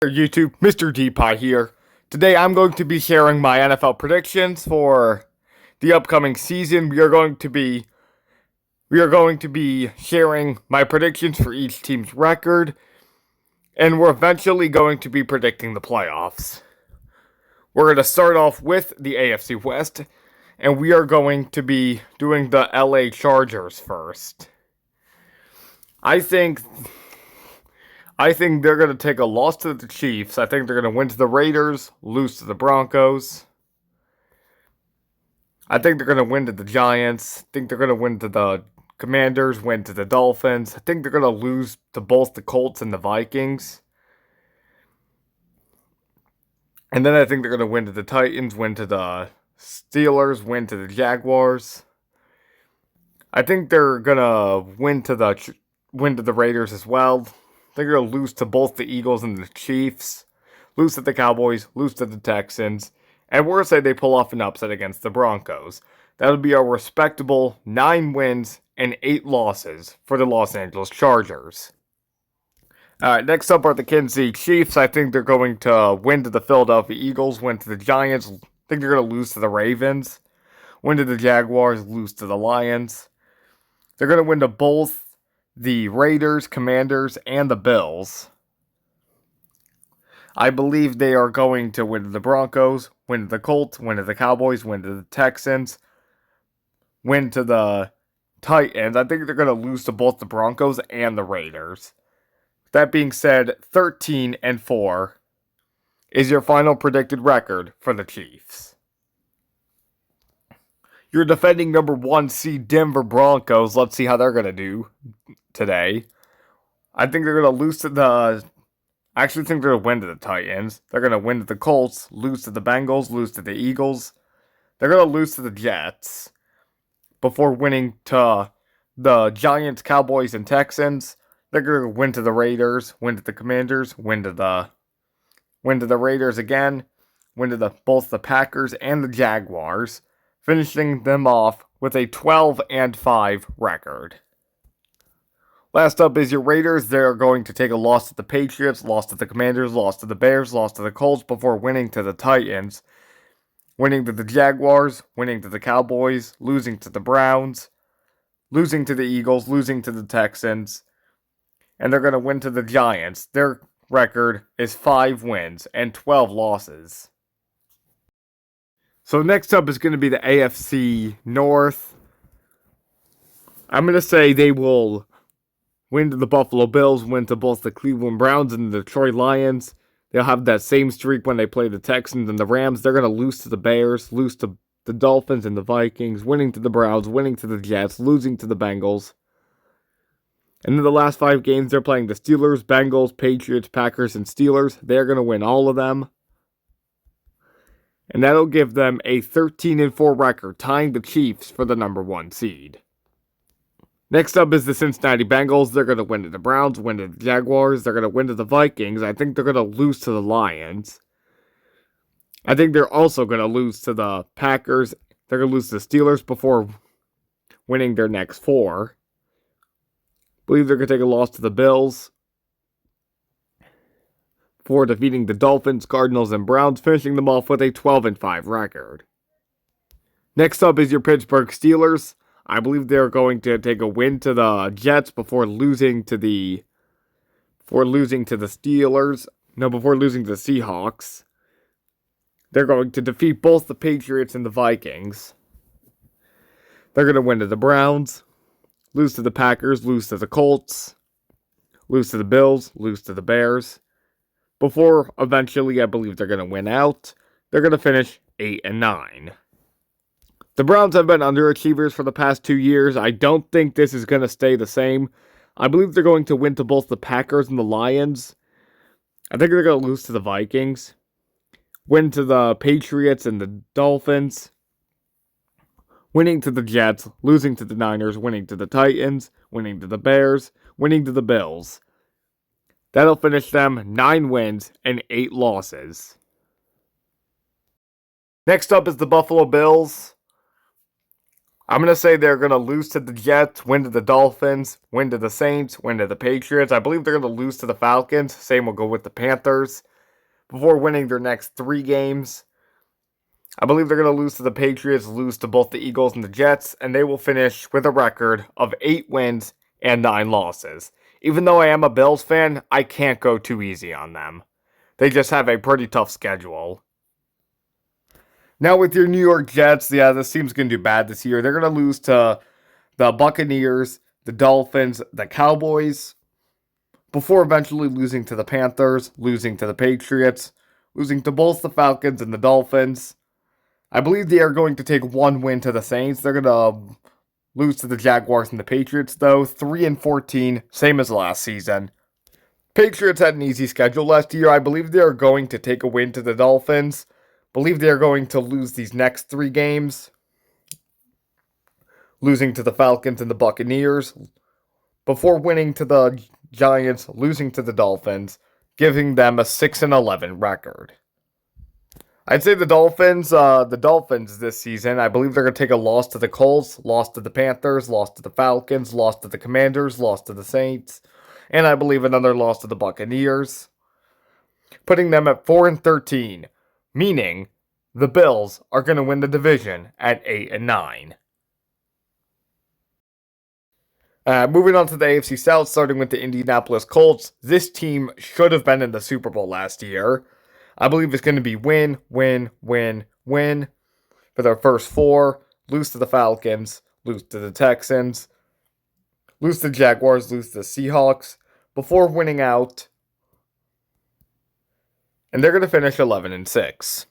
YouTube, Mr. D-Pie here. Today I'm going to be sharing my NFL predictions for the upcoming season. We are going to be sharing my predictions for each team's record, and we're eventually going to be predicting the playoffs. We're going to start off with the AFC West, and we are going to be doing the LA Chargers first. I think they're going to take a loss to the Chiefs. I think they're going to win to the Raiders, lose to the Broncos. I think they're going to win to the Giants. I think they're going to win to the Commanders, win to the Dolphins. I think they're going to lose to both the Colts and the Vikings. And then I think they're going to win to the Titans, win to the Steelers, win to the Jaguars. I think they're going to win to the Raiders as well. They're going to lose to both the Eagles and the Chiefs, lose to the Cowboys, lose to the Texans, and we're going to say they pull off an upset against the Broncos. That would be a respectable 9 wins and 8 losses for the Los Angeles Chargers. Alright, next up are the Kansas City Chiefs. I think they're going to win to the Philadelphia Eagles, win to the Giants. I think they're going to lose to the Ravens, win to the Jaguars, lose to the Lions. They're going to win to both the Raiders, Commanders, and the Bills. I believe they are going to win to the Broncos, win to the Colts, win to the Cowboys, win to the Texans, win to the Titans. I think they're going to lose to both the Broncos and the Raiders. That being said, 13-4 is your final predicted record for the Chiefs. Your defending number 1 seed Denver Broncos. Let's see how they're going to do today. I think they're going to lose to the... I actually think they're going to win to the Titans. They're going to win to the Colts, lose to the Bengals, lose to the Eagles. They're going to lose to the Jets before winning to the Giants, Cowboys, and Texans. They're going to win to the Raiders, win to the Commanders, win to the Raiders again, win to both the Packers and the Jaguars, finishing them off with a 12-5 record. Last up is your Raiders. They're going to take a loss to the Patriots, loss to the Commanders, loss to the Bears, loss to the Colts before winning to the Titans, winning to the Jaguars, winning to the Cowboys, losing to the Browns, losing to the Eagles, losing to the Texans, and they're going to win to the Giants. Their record is 5 wins and 12 losses. So next up is going to be the AFC North. I'm going to say they will win to the Buffalo Bills, win to both the Cleveland Browns and the Detroit Lions. They'll have that same streak when they play the Texans and the Rams. They're going to lose to the Bears, lose to the Dolphins and the Vikings, winning to the Browns, winning to the Jets, losing to the Bengals. And in the last 5 games, they're playing the Steelers, Bengals, Patriots, Packers, and Steelers. They're going to win all of them. And that'll give them a 13-4 record, tying the Chiefs for the number 1 seed. Next up is the Cincinnati Bengals. They're going to win to the Browns, win to the Jaguars. They're going to win to the Vikings. I think they're going to lose to the Lions. I think they're also going to lose to the Packers. They're going to lose to the Steelers before winning their next 4. I believe they're going to take a loss to the Bills for defeating the Dolphins, Cardinals, and Browns, finishing them off with a 12-5 record. Next up is your Pittsburgh Steelers. I believe they're going to take a win to the Jets before losing to the Steelers. No, before losing to the Seahawks. They're going to defeat both the Patriots and the Vikings. They're going to win to the Browns, lose to the Packers, lose to the Colts, lose to the Bills, lose to the Bears. Before eventually, I believe they're going to win out. They're going to finish 8-9. The Browns have been underachievers for the past 2 years. I don't think this is going to stay the same. I believe they're going to win to both the Packers and the Lions. I think they're going to lose to the Vikings. Win to the Patriots and the Dolphins. Winning to the Jets, losing to the Niners, winning to the Titans, winning to the Bears, winning to the Bills. That'll finish them 9 wins and 8 losses. Next up is the Buffalo Bills. I'm going to say they're going to lose to the Jets, win to the Dolphins, win to the Saints, win to the Patriots. I believe they're going to lose to the Falcons. Same will go with the Panthers. before winning their next 3 games. I believe they're going to lose to the Patriots, lose to both the Eagles and the Jets, and they will finish with a record of 8 wins and 9 losses. Even though I am a Bills fan, I can't go too easy on them. They just have a pretty tough schedule. Now with your New York Jets, yeah, this team's going to do bad this year. They're going to lose to the Buccaneers, the Dolphins, the Cowboys, before eventually losing to the Panthers, losing to the Patriots, losing to both the Falcons and the Dolphins. I believe they are going to take 1 win to the Saints. They're going to lose to the Jaguars and the Patriots, though. 3-14, same as last season. Patriots had an easy schedule last year. I believe they are going to take a win to the Dolphins. Believe they are going to lose these next 3 games. Losing to the Falcons and the Buccaneers. Before winning to the Giants, losing to the Dolphins, giving them a 6-11 record. I'd say the Dolphins this season, I believe they're going to take a loss to the Colts, loss to the Panthers, loss to the Falcons, loss to the Commanders, loss to the Saints, and I believe another loss to the Buccaneers, putting them at 4-13, meaning the Bills are going to win the division at 8-9. Moving on to the AFC South, starting with the Indianapolis Colts. This team should have been in the Super Bowl last year. I believe it's going to be win, win, win, win for their first 4. Lose to the Falcons, lose to the Texans, lose to the Jaguars, lose to the Seahawks, before winning out. And they're going to finish 11-6.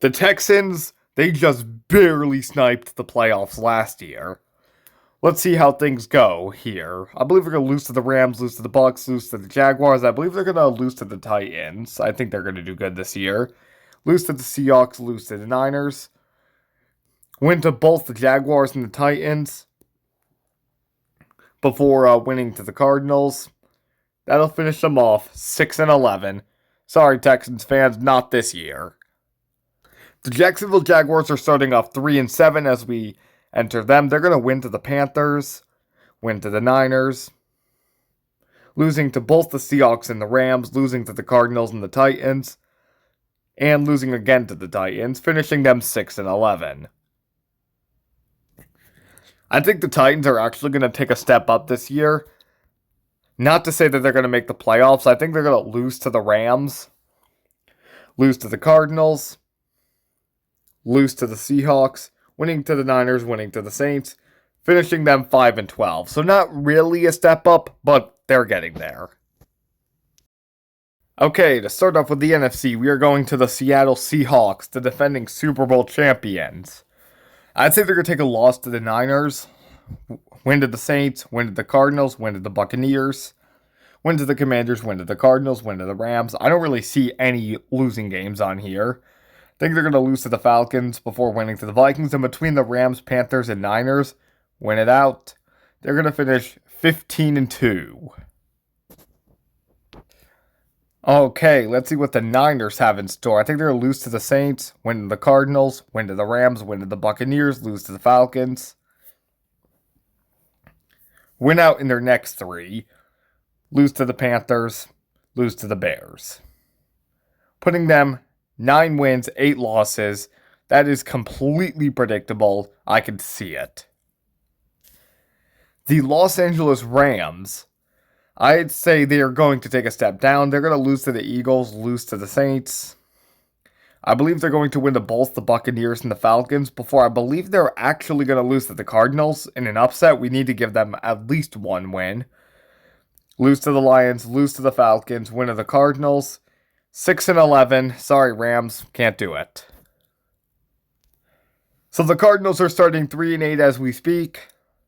The Texans, they just barely sniped the playoffs last year. Let's see how things go here. I believe we're going to lose to the Rams, lose to the Bucs, lose to the Jaguars. I believe they're going to lose to the Titans. I think they're going to do good this year. Lose to the Seahawks, lose to the Niners. Win to both the Jaguars and the Titans before winning to the Cardinals. That'll finish them off 6-11. Sorry, Texans fans, not this year. The Jacksonville Jaguars are starting off 3-7 as we enter them. They're going to win to the Panthers, win to the Niners, losing to both the Seahawks and the Rams, losing to the Cardinals and the Titans, and losing again to the Titans, finishing them 6-11. I think the Titans are actually going to take a step up this year. Not to say that they're going to make the playoffs. I think they're going to lose to the Rams, lose to the Cardinals, lose to the Seahawks, winning to the Niners, winning to the Saints, finishing them 5-12. So not really a step up, but they're getting there. Okay, to start off with the NFC, we are going to the Seattle Seahawks, the defending Super Bowl champions. I'd say they're going to take a loss to the Niners, win to the Saints, win to the Cardinals, win to the Buccaneers, win to the Commanders, win to the Cardinals, win to the Rams. I don't really see any losing games on here. I think they're going to lose to the Falcons before winning to the Vikings. And between the Rams, Panthers, and Niners, win it out. They're going to finish 15-2. Okay, let's see what the Niners have in store. I think they're going to lose to the Saints, win to the Cardinals, win to the Rams, win to the Buccaneers, lose to the Falcons. Win out in their next 3. Lose to the Panthers, lose to the Bears. Putting them 9 wins, 8 losses. That is completely predictable. I can see it. The Los Angeles Rams, I'd say they are going to take a step down. They're going to lose to the Eagles, lose to the Saints. I believe they're going to win to both the Buccaneers and the Falcons before I believe they're actually going to lose to the Cardinals. In an upset, we need to give them at least 1 win. Lose to the Lions, lose to the Falcons, win to the Cardinals. 6-11. Sorry, Rams. Can't do it. So the Cardinals are starting 3-8 as we speak.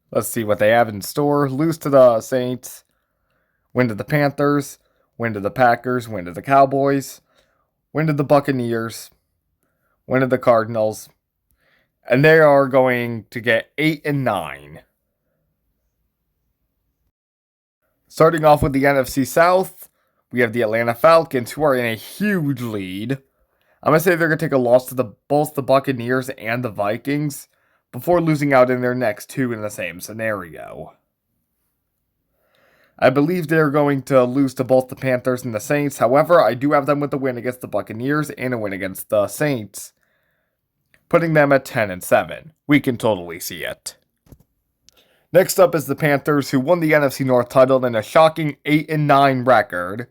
Let's see what they have in store. Lose to the Saints. Win to the Panthers. Win to the Packers. Win to the Cowboys. Win to the Buccaneers. Win to the Cardinals. And they are going to get 8-9. Starting off with the NFC South, we have the Atlanta Falcons, who are in a huge lead. I'm going to say they're going to take a loss to both the Buccaneers and the Vikings before losing out in their next 2 in the same scenario. I believe they're going to lose to both the Panthers and the Saints. However, I do have them with a win against the Buccaneers and a win against the Saints, putting them at 10-7. We can totally see it. Next up is the Panthers, who won the NFC North title in a shocking 8-9 record.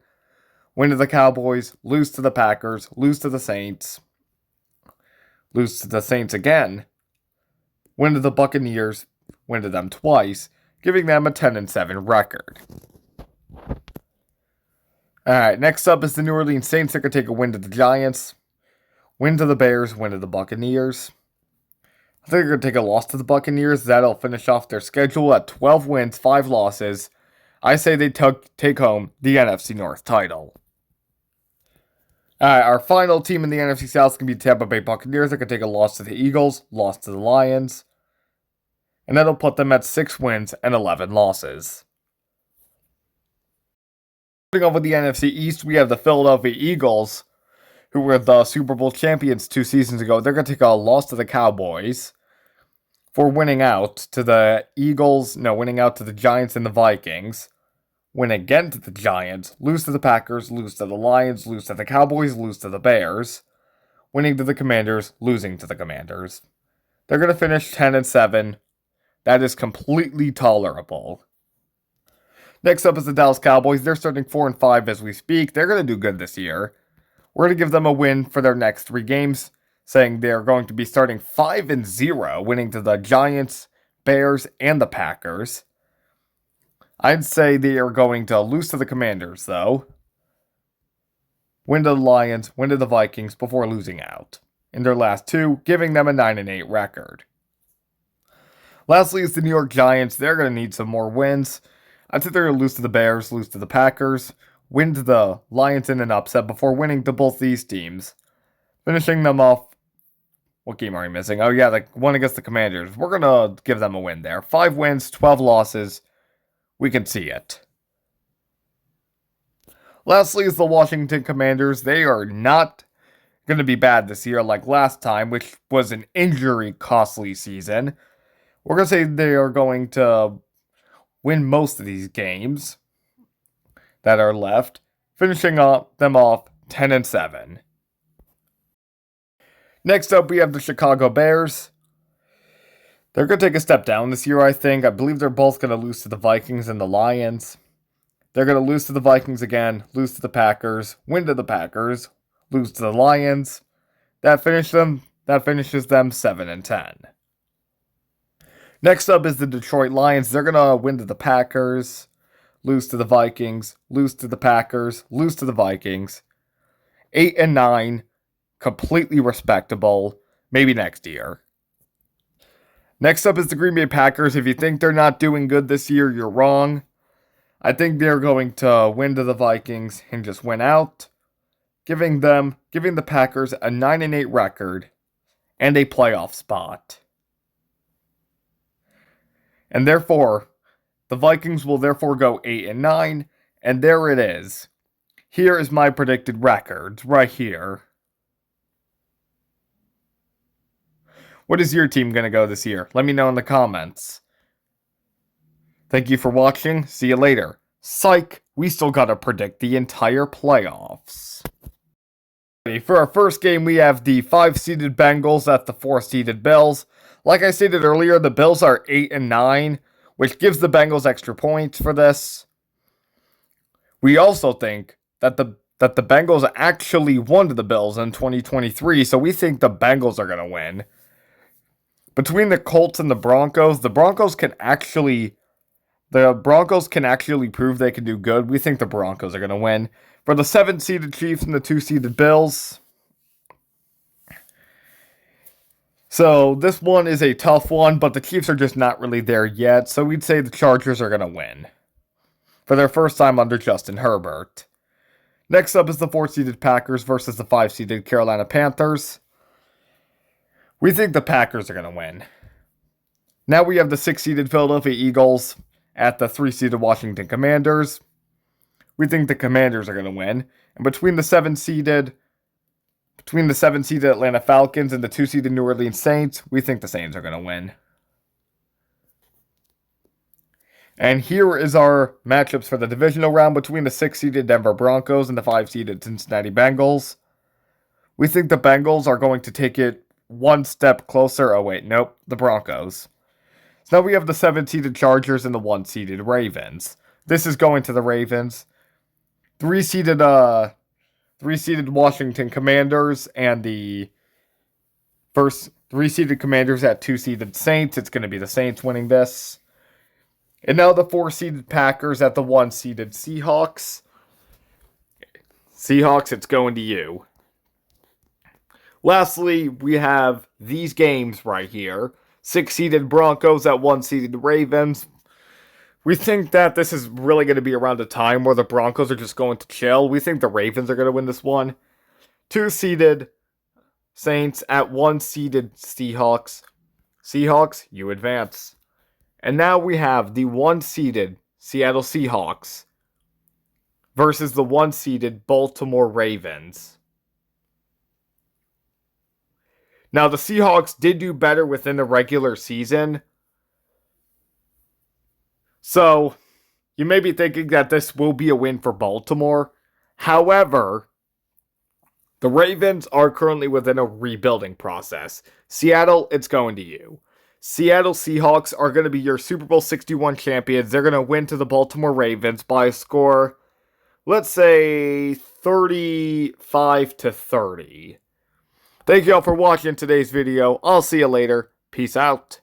Win to the Cowboys, lose to the Packers, lose to the Saints, lose to the Saints again, win to the Buccaneers, win to them twice, giving them a 10-7 record. Alright, next up is the New Orleans Saints. They're going to take a win to the Giants, win to the Bears, win to the Buccaneers. I think they're going to take a loss to the Buccaneers. That'll finish off their schedule at 12 wins, 5 losses. I say they take home the NFC North title. Alright, our final team in the NFC South is going to be the Tampa Bay Buccaneers. They're going to take a loss to the Eagles, loss to the Lions, and that'll put them at 6 wins and 11 losses. Moving on with the NFC East, we have the Philadelphia Eagles, who were the Super Bowl champions 2 seasons ago. They're going to take a loss to the Cowboys for winning out to the winning out to the Giants and the Vikings. Win again to the Giants, lose to the Packers, lose to the Lions, lose to the Cowboys, lose to the Bears, winning to the Commanders, losing to the Commanders. They're going to finish 10-7. That is completely tolerable. Next up is the Dallas Cowboys. They're starting 4-5 as we speak. They're going to do good this year. We're going to give them a win for their next 3 games, saying they're going to be starting 5-0, winning to the Giants, Bears, and the Packers. I'd say they are going to lose to the Commanders, though. Win to the Lions, win to the Vikings before losing out in their last 2, giving them a 9-8 record. Lastly is the New York Giants. They're going to need some more wins. I'd say they're going to lose to the Bears, lose to the Packers, win to the Lions in an upset before winning to both these teams, finishing them off. What game are we missing? Oh yeah, the one against the Commanders. We're going to give them a win there. 5 wins, 12 losses. We can see it. Lastly is the Washington Commanders. They are not going to be bad this year like last time, which was an injury-costly season. We're going to say they are going to win most of these games that are left, finishing them off 10-7. Next up, we have the Chicago Bears. They're going to take a step down this year, I think. I believe they're both going to lose to the Vikings and the Lions. They're going to lose to the Vikings again, lose to the Packers, win to the Packers, lose to the Lions. That finishes them 7-10. Next up is the Detroit Lions. They're going to win to the Packers, lose to the Vikings, lose to the Packers, lose to the Vikings. 8-9, completely respectable. Maybe next year. Next up is the Green Bay Packers. If you think they're not doing good this year, you're wrong. I think they're going to win to the Vikings and just win out, giving the Packers a 9-8 record and a playoff spot. And therefore, the Vikings will therefore go 8-9, and there it is. Here is my predicted records, right here. What is your team going to go this year? Let me know in the comments. Thank you for watching. See you later. Psych, we still got to predict the entire playoffs. For our first game, we have the 5-seeded Bengals at the 4-seeded Bills. Like I stated earlier, the Bills are 8-9, which gives the Bengals extra points for this. We also think that the Bengals actually won to the Bills in 2023, so we think the Bengals are going to win. Between the Colts and the Broncos can actually prove they can do good. We think the Broncos are going to win. For the 7-seeded Chiefs and the 2-seeded Bills. So this one is a tough one, but the Chiefs are just not really there yet. So we'd say the Chargers are going to win for their first time under Justin Herbert. Next up is the 4-seeded Packers versus the 5-seeded Carolina Panthers. We think the Packers are going to win. Now we have the 6-seeded Philadelphia Eagles at the 3-seeded Washington Commanders. We think the Commanders are going to win. And between the 7-seeded Atlanta Falcons and the 2-seeded New Orleans Saints, we think the Saints are going to win. And here is our matchups for the divisional round between the 6-seeded Denver Broncos and the 5-seeded Cincinnati Bengals. We think the Bengals are going to take it one step closer. Oh, wait, nope, the Broncos. So now we have the 7-seeded Chargers and the 1-seeded Ravens. This is going to the Ravens. 3-seeded Washington Commanders and the first 3-seeded Commanders at 2-seeded Saints. It's going to be the Saints winning this. And now the 4-seeded Packers at the 1-seeded Seahawks. Seahawks, it's going to you. Lastly, we have these games right here. 6-seeded Broncos at 1-seeded Ravens. We think that this is really going to be around a time where the Broncos are just going to chill. We think the Ravens are going to win this one. 2-seeded Saints at 1-seeded Seahawks. Seahawks, you advance. And now we have the 1-seeded Seattle Seahawks versus the 1-seeded Baltimore Ravens. Now, the Seahawks did do better within the regular season. So, you may be thinking that this will be a win for Baltimore. However, the Ravens are currently within a rebuilding process. Seattle, it's going to you. Seattle Seahawks are going to be your Super Bowl 61 champions. They're going to win to the Baltimore Ravens by a score, let's say, 35-30. Thank you all for watching today's video. I'll see you later. Peace out.